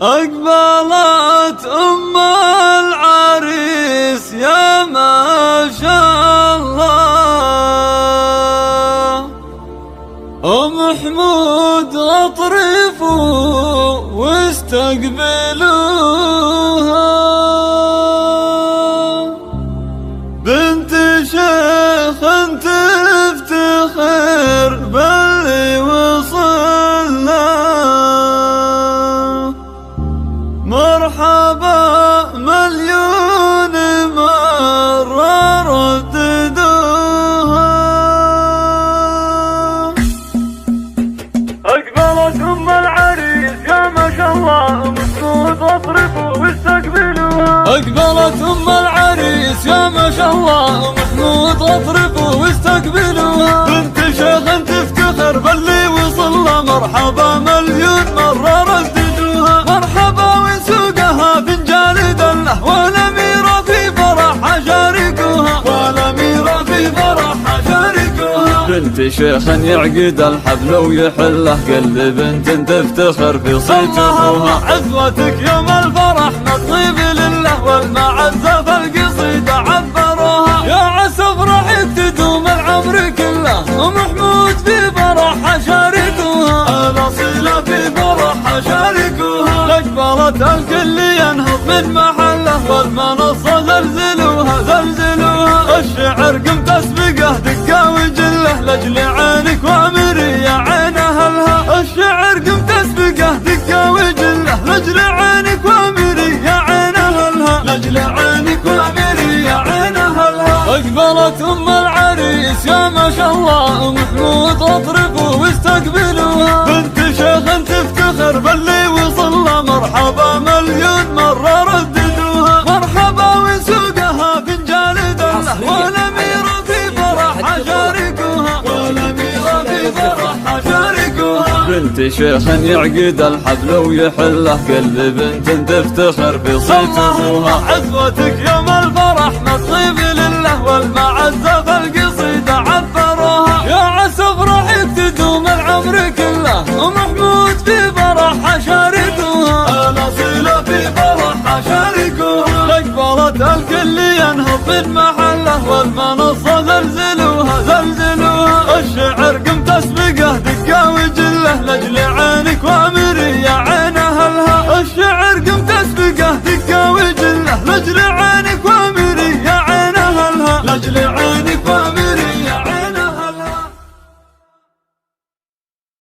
أقبلت أم العريس يا ما شاء الله، أم حمود أطرفوا واستقبلوها، بنت شيخ تفتخر باللي وصلنا، مرحبا مليون مرة رددوها. أقبلت أم العريس يا ما شاء الله، أم حمود أطرفوا واستقبلوها، أقبلت أم العريس يا ما شاء الله، أم حمود أطرفوا واستقبلوها، بنت شيخ تفتخر باللي وصلنا، مرحبا مليون مرة رددوها، مرحبا وسوقها فنجان دله، والأميرة في فرحها شاركوها، والأميرة في فرحها شاركوها، بنت شيخ يعقد الحفل ويحله، قل بنت تفتخر في صيت أخوها، عزوتك يوم الفرح نطيب لله، والمعزة في القصيدة عبروها، يا عسى فرحك تدوم العمر كله، أم حمود في فرحها شاركوها، الأصيلة في فرحها شاركوها، أقبلت الكل ينهض من محله، والمنصة زلزلوها زلزلوها، الشعر قم تسبقه دقة وجله، لأجل عينك وامري يا عين أهلها، الشعر قم تسبقه دقة وجله، لأجل عينك وامري يا عين أهلها، لأجل عينك وامري يا عين أهلها. أقبلت أم العريس يا ما شاء الله، أم حمود أطرفوا واستقبلوها، بنت شيخ تفتخر باللي وصلنا، مرحبا مليون مرة رددوها، مرحبا وسوقها فنجان دله، والأميرة في فرحها شاركوها، والأميرة في فرحها شاركوها، بنت شيخ يعقد الحفل ويحله، قل بنت تفتخر في صيت أخوها، عزوتك يوم الفرح نطيب لله، والمعزة في القصيدة عبروها، يا عسى فرحك تدوم العمر كله، أم حمود في فرحها شاركوها، الأصيلة في فرحها شاركوها، أقبلت الكل ينهض من محله، والمنصة